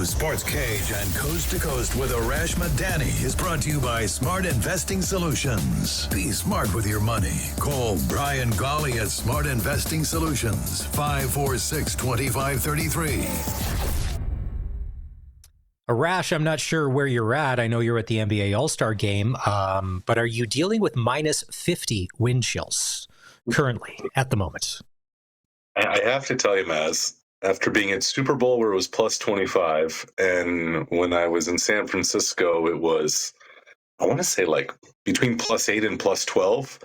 Sports Cage and Coast to Coast with Arash Madani is brought to you by Smart Investing Solutions. Be smart with your money. Call Brian Golly at Smart Investing Solutions, 546-2533. Arash, I'm not sure where you're at. I know you're at the NBA All-Star game, but are you dealing with minus 50 wind chills currently at the moment? I have to tell you, Maz, after being at Super Bowl where it was plus 25, and when I was in San Francisco, it was, I want to say, like between plus 8 and plus 12.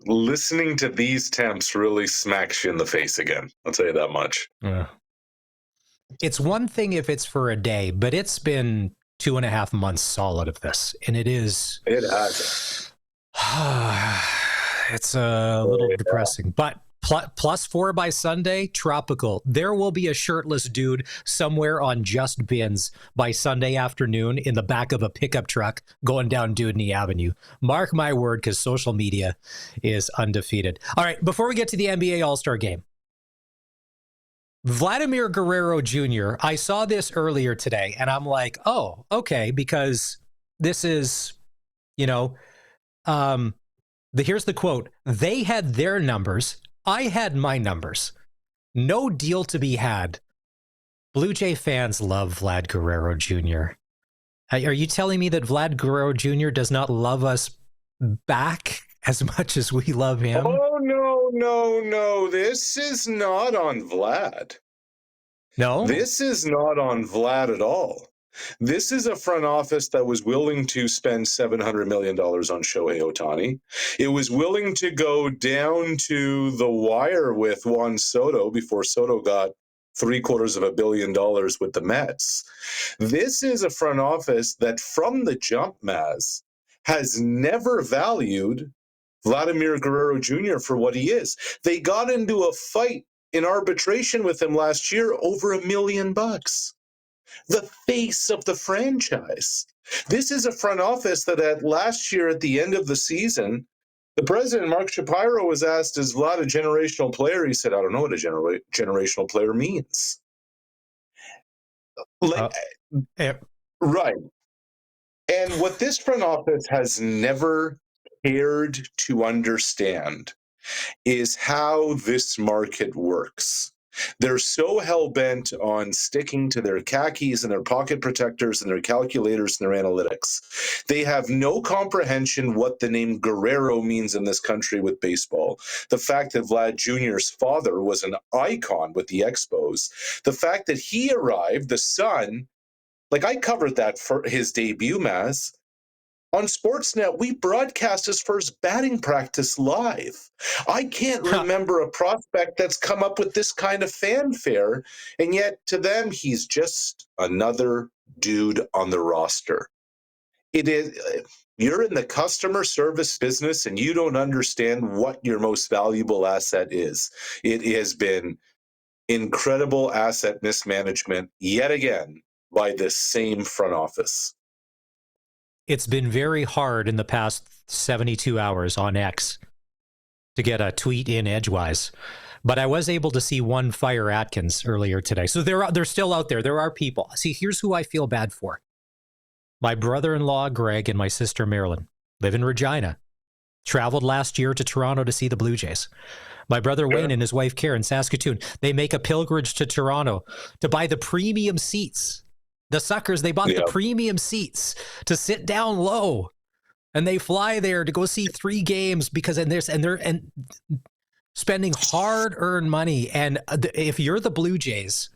Listening to these temps really smacks you in the face again. I'll tell you that much. Yeah. It's one thing if it's for a day, but it's been 2.5 months solid of this, and it is. It has. It's a little depressing, but plus 4 by Sunday, tropical. There will be a shirtless dude somewhere on Just Bins by Sunday afternoon in the back of a pickup truck going down Dewdney Avenue. Mark my word, because social media is undefeated. All right, before we get to the NBA All-Star game, Vladimir Guerrero Jr., I saw this earlier today, and I'm like, oh, okay, because this is, here's the quote. They had their numbers. I had my numbers. No deal to be had. Blue Jay fans love Vlad Guerrero Jr. Are you telling me that Vlad Guerrero Jr. does not love us back as much as we love him? Oh, no. This is not on Vlad. No? This is not on Vlad at all. This is a front office that was willing to spend $700 million on Shohei Ohtani. It was willing to go down to the wire with Juan Soto before Soto got $750 million with the Mets. This is a front office that from the jump, Maz, has never valued Vladimir Guerrero Jr. for what he is. They got into a fight in arbitration with him last year over $1 million. The face of the franchise. This is a front office that last year at the end of the season, the president, Mark Shapiro, was asked, is Vlad a generational player? He said, I don't know what a generational player means. Right. And what this front office has never cared to understand is how this market works. They're so hell-bent on sticking to their khakis and their pocket protectors and their calculators and their analytics. They have no comprehension what the name Guerrero means in this country with baseball. The fact that Vlad Jr.'s father was an icon with the Expos. The fact that he arrived, the son, like I covered that for his debut, Maz. On Sportsnet, we broadcast his first batting practice live. I can't remember a prospect that's come up with this kind of fanfare, and yet to them, he's just another dude on the roster. It is. You're in the customer service business, and you don't understand what your most valuable asset is. It has been incredible asset mismanagement yet again by this same front office. It's been very hard in the past 72 hours on X to get a tweet in edgewise, but I was able to see one Fire Atkins earlier today. So they're still out there. There are people. See, here's who I feel bad for. My brother-in-law, Greg, and my sister, Marilyn, live in Regina. Traveled last year to Toronto to see the Blue Jays. My brother Wayne and his wife Karen, Saskatoon, they make a pilgrimage to Toronto to buy the premium seats. The suckers, they bought the premium seats to sit down low, and they fly there to go see 3 games because they're spending hard-earned money. And if you're the Blue Jays,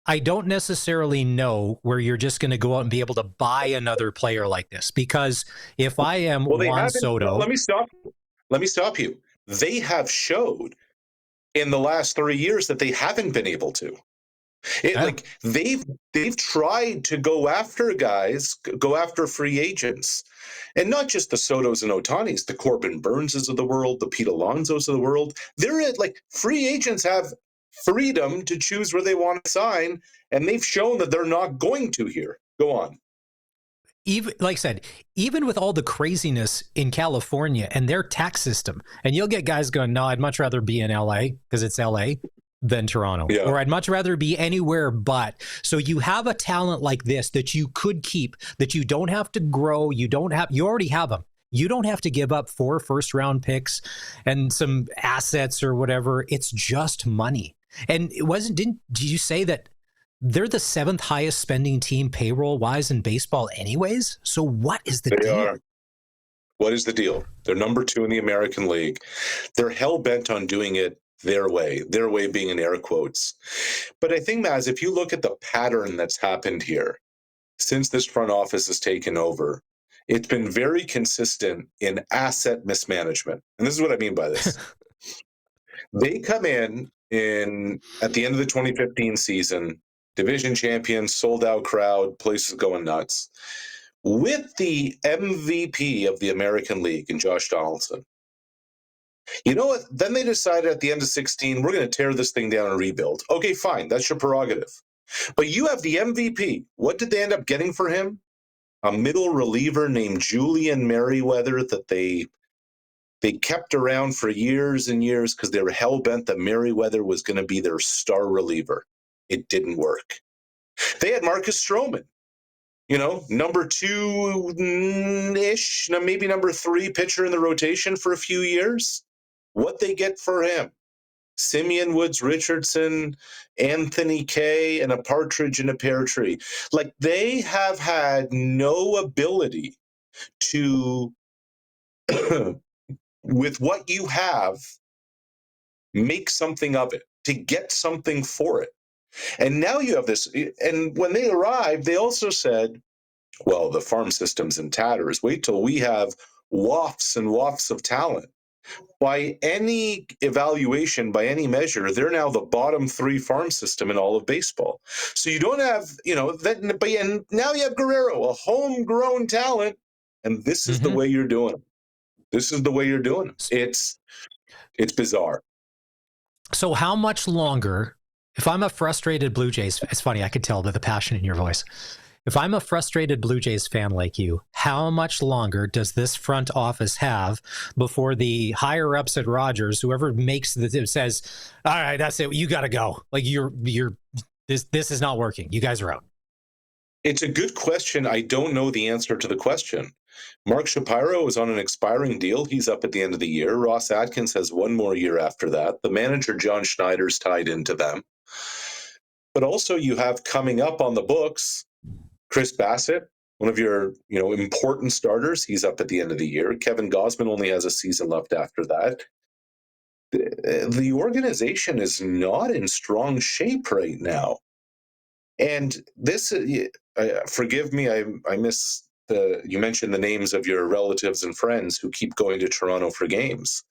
I don't necessarily know where you're just going to go out and be able to buy another player like this. Because if I am Juan Soto, let me stop you. They have showed in the last 3 years that they haven't been able to. Like they've tried to go after guys, go after free agents, and not just the Sotos and Ohtanis, the Corbin Burnses of the world, the Pete Alonsos of the world. They're like free agents have freedom to choose where they want to sign, and they've shown that they're not going to here. Go on. Even like I said, even with all the craziness in California and their tax system, and you'll get guys going, no, I'd much rather be in LA because it's LA. than Toronto, Yeah. or I'd much rather be anywhere but. So you have a talent like this that you could keep, that you don't have to grow. You already have them. You don't have to give up 4 first-round picks and some assets or whatever. It's just money. And did you say that they're the 7th highest spending team payroll-wise in baseball anyways? So what is the deal? Are. What is the deal? They're number 2 in the American League. They're hell-bent on doing it their way being in air quotes. But I think, Maz, if you look at the pattern that's happened here since this front office has taken over, it's been very consistent in asset mismanagement. And this is what I mean by this. They come in at the end of the 2015 season, division champions, sold out crowd, places going nuts, with the MVP of the American League in Josh Donaldson. You know what? Then they decided at the end of 16, we're going to tear this thing down and rebuild. Okay, fine. That's your prerogative. But you have the MVP. What did they end up getting for him? A middle reliever named Julian Merriweather that they kept around for years and years because they were hell-bent that Merriweather was going to be their star reliever. It didn't work. They had Marcus Stroman, number 2-ish, maybe number 3 pitcher in the rotation for a few years. What they get for him? Simeon Woods Richardson, Anthony Kay, and a partridge in a pear tree. Like, they have had no ability to, with what you have, make something of it, to get something for it. And now you have this. And when they arrived, they also said, well, the farm system's in tatters. Wait till we have wafts and wafts of talent. By any evaluation, by any measure, they're now the bottom 3 farm system in all of baseball. So you don't have, and now you have Guerrero, a homegrown talent, and this is the way you're doing it. This is the way you're doing it. It's bizarre. So how much longer, if I'm a frustrated Blue Jays, it's funny, I could tell by the passion in your voice. If I'm a frustrated Blue Jays fan like you, how much longer does this front office have before the higher ups at Rogers, whoever makes says, all right, that's it, you got to go. Like this is not working. You guys are out. It's a good question. I don't know the answer to the question. Mark Shapiro is on an expiring deal. He's up at the end of the year. Ross Atkins has 1 more year after that. The manager, John Schneider's tied into them. But also you have coming up on the books, Chris Bassett, one of your important starters. He's up at the end of the year. Kevin Gausman only has a season left after that. The organization is not in strong shape right now. And this, forgive me, I miss you mentioned the names of your relatives and friends who keep going to Toronto for games.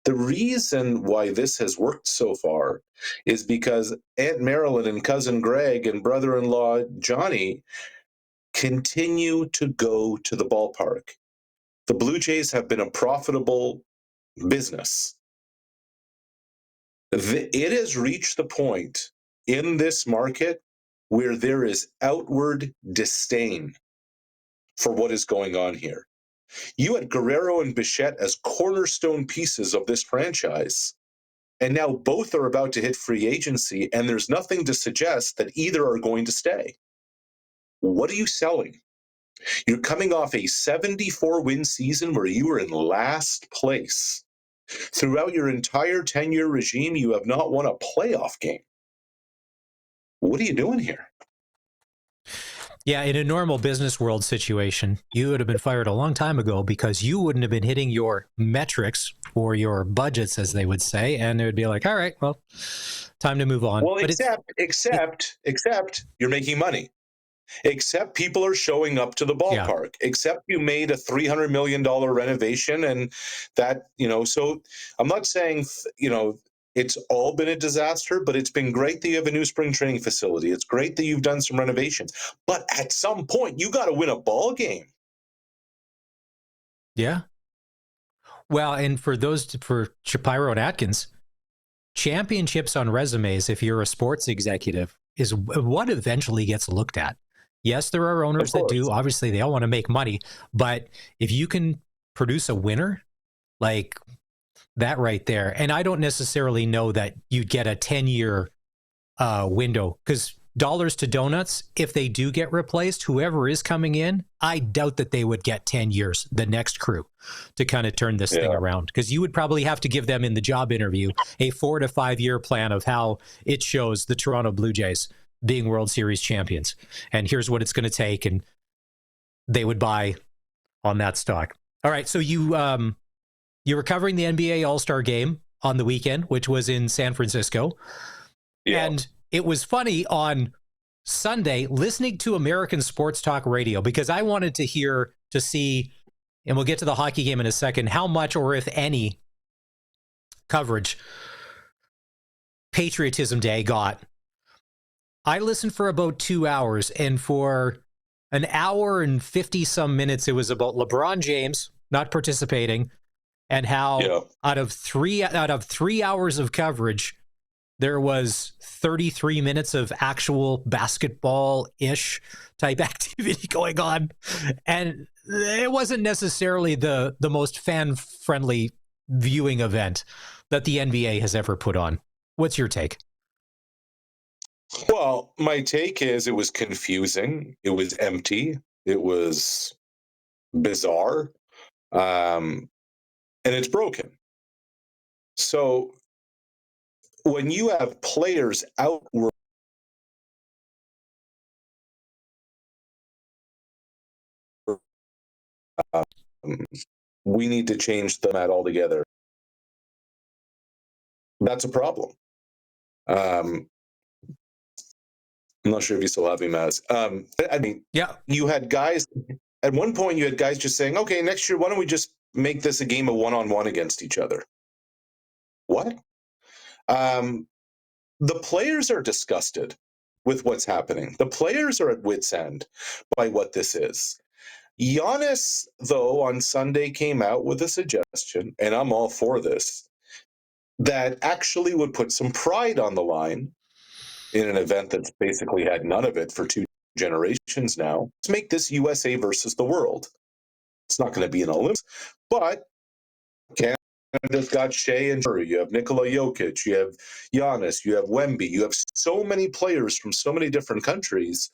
The reason why this has worked so far is because Aunt Marilyn and cousin Greg and brother-in-law Johnny continue to go to the ballpark. The Blue Jays have been a profitable business. It has reached the point in this market where there is outward disdain for what is going on here. You had Guerrero and Bichette as cornerstone pieces of this franchise, and now both are about to hit free agency, and there's nothing to suggest that either are going to stay. What are you selling? You're coming off a 74-win season where you were in last place. Throughout your entire 10-year regime, you have not won a playoff game. What are you doing here? Yeah, in a normal business world situation, you would have been fired a long time ago because you wouldn't have been hitting your metrics or your budgets, as they would say, and it would be like, all right, well, time to move on. Well, except you're making money. Except people are showing up to the ballpark. Yeah. Except you made a $300 million renovation, and that, so I'm not saying, it's all been a disaster, but it's been great that you have a new spring training facility. It's great that you've done some renovations. But at some point, you got to win a ball game. Yeah. Well, and for Shapiro and Atkins, championships on resumes, if you're a sports executive, is what eventually gets looked at. Yes, there are owners that do. Obviously, they all want to make money. But if you can produce a winner, like That right there. And I don't necessarily know that you'd get a 10-year window, because dollars to donuts, if they do get replaced, whoever is coming in, I doubt that they would get 10 years, the next crew, to kind of turn this thing around. Because you would probably have to give them in the job interview a 4 to 5 year plan of how it shows the Toronto Blue Jays being World Series champions. And here's what it's going to take. And they would buy on that stock. All right. So you were covering the NBA All-Star game on the weekend, which was in San Francisco. Yeah. And it was funny on Sunday listening to American Sports Talk Radio, because I wanted to see, and we'll get to the hockey game in a second, how much or if any coverage Patriotism Day got. I listened for about 2 hours, and for an hour and 50 some minutes, it was about LeBron James not participating, and how out of three hours of coverage, there was 33 minutes of actual basketball-ish type activity going on. And it wasn't necessarily the most fan-friendly viewing event that the NBA has ever put on. What's your take? Well, my take is it was confusing. It was empty. It was bizarre. And it's broken. So when you have players outward, we need to change the format altogether. That's a problem. I'm not sure if you still have me, Maz. I mean, you had guys, at one point you had guys just saying, okay, next year, why don't we just make this a game of one-on-one against each other? What? The players are disgusted with what's happening. The players are at wit's end by what this is. Giannis, though, on Sunday came out with a suggestion, and I'm all for this, that actually would put some pride on the line in an event that's basically had none of it for 2 generations now. Let's make this USA versus the world. It's not going to be an Olympics, but Canada's got Shea and Murray. You have Nikola Jokic. You have Giannis. You have Wemby. You have so many players from so many different countries.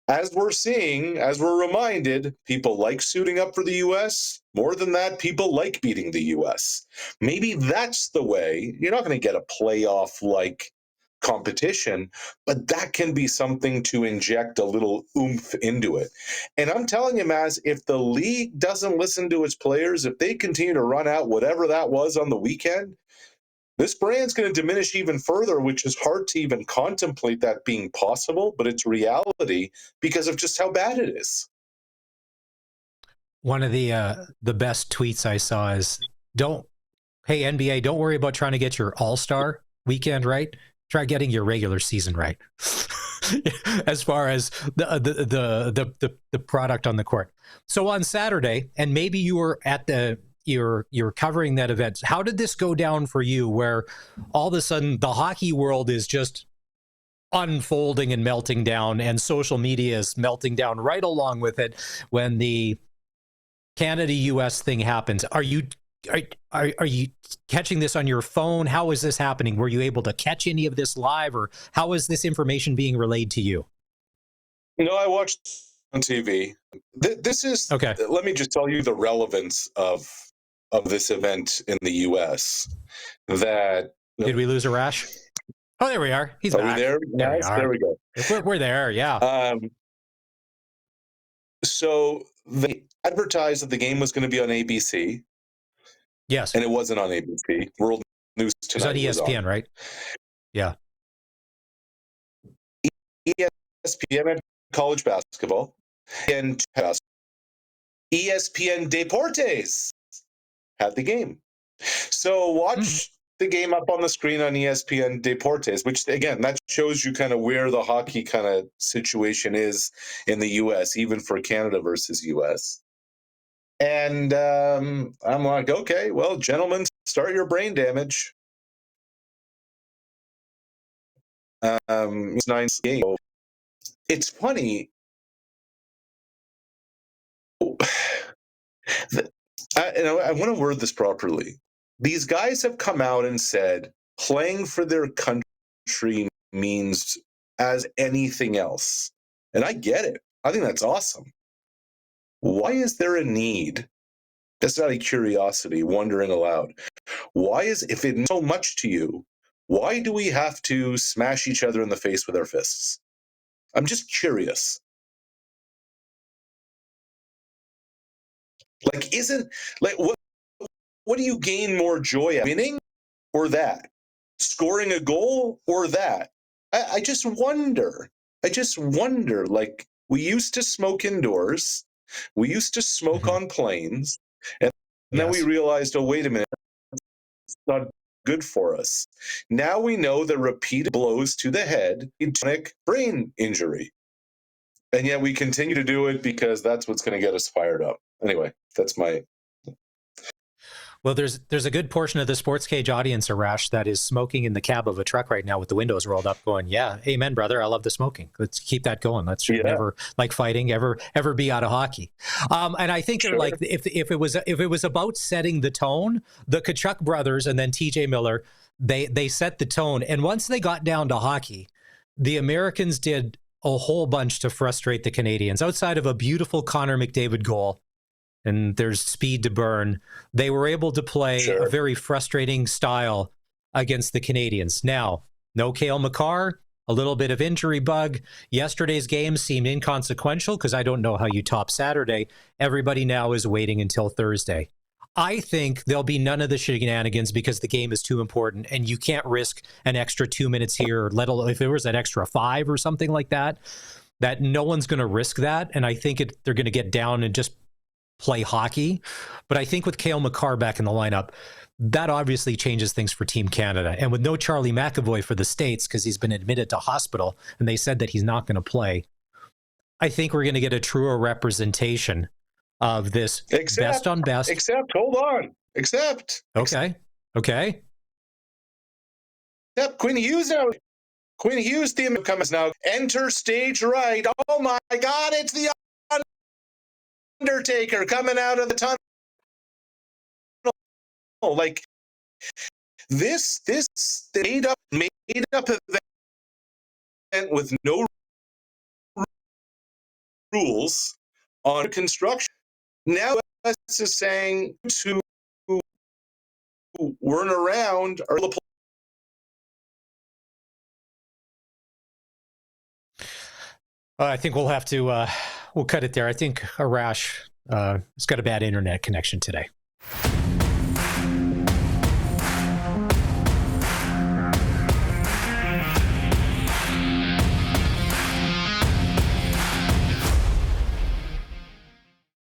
As we're seeing, as we're reminded, people like suiting up for the U.S. More than that, people like beating the U.S. Maybe that's the way. You're not going to get a playoff-like competition, but that can be something to inject a little oomph into it. And I'm telling you, Maz, if the league doesn't listen to its players, if they continue to run out whatever that was on the weekend, this brand's going to diminish even further, which is hard to even contemplate that being possible, but it's reality because of just how bad it is. One of the best tweets I saw is, hey, NBA, don't worry about trying to get your all-star weekend right. Try getting your regular season right. As far as the product on the court. So on Saturday, and maybe you were at you're covering that event. How did this go down for you, where all of a sudden the hockey world is just unfolding and melting down, and social media is melting down right along with it when the Canada-US thing happens? Are you catching this on your phone? How is this happening? Were you able to catch any of this live, or how is this information being relayed to you? No, I watched on TV. This is okay. Let me just tell you the relevance of this event in the U.S. That did we lose Arash? Oh, there we are. He's back. We there? There, nice. There we go. We're there. Yeah. So they advertised that the game was going to be on ABC. Yes. And it wasn't on ABC. World News Tonight. It was on ESPN, right? Yeah. ESPN had college basketball and ESPN Deportes had the game. So watch the game up on the screen on ESPN Deportes, which again, that shows you kind of where the hockey kind of situation is in the US, even for Canada versus US. And I'm like, okay, well, gentlemen, start your brain damage. It's 9 games. It's funny. I want to word this properly. These guys have come out and said playing for their country means as anything else. And I get it. I think that's awesome. Why is there a need? Just out of curiosity, wondering aloud. Why is, if it means so much to you, why do we have to smash each other in the face with our fists? I'm just curious. Like, what do you gain more joy at? Winning or that? Scoring a goal or that? I just wonder. Like, we used to smoke indoors. We used to smoke on planes. And then we realized, oh, wait a minute, it's not good for us. Now we know that repeated blows to the head lead to chronic brain injury. And yet we continue to do it because that's what's going to get us fired up. Anyway, that's my... Well, there's a good portion of the Sports Cage audience, Arash, that is smoking in the cab of a truck right now with the windows rolled up going, yeah, amen, brother. I love the smoking. Let's keep that going. Let's never, like fighting, ever be out of hockey. And I think like if it was about setting the tone, the Tkachuk brothers and then TJ Miller, they set the tone. And once they got down to hockey, the Americans did a whole bunch to frustrate the Canadians outside of a beautiful Connor McDavid goal. And there's speed to burn. They were able to play a very frustrating style against the Canadians. Now, no Cale Makar, a little bit of injury bug. Yesterday's game seemed inconsequential because I don't know how you top Saturday. Everybody now is waiting until Thursday. I think there'll be none of the shenanigans because the game is too important and you can't risk an extra 2 minutes here, let alone if there was an extra 5 or something like that, that no one's going to risk that. And I think they're going to get down and just play hockey. But I think with Cale Makar back in the lineup, that obviously changes things for Team Canada. And with no Charlie McAvoy for the States, because he's been admitted to hospital and they said that he's not going to play, I think we're going to get a truer representation of this best on best. Hold on. Okay. Yep, Quinn Hughes now. Quinn Hughes, the comes now. Enter stage right. Oh my God, it's the Undertaker coming out of the tunnel. Like this made up event with no rules on construction. Now us is saying to weren't around or I think we'll have to we'll cut it there. I think Arash has got a bad internet connection today.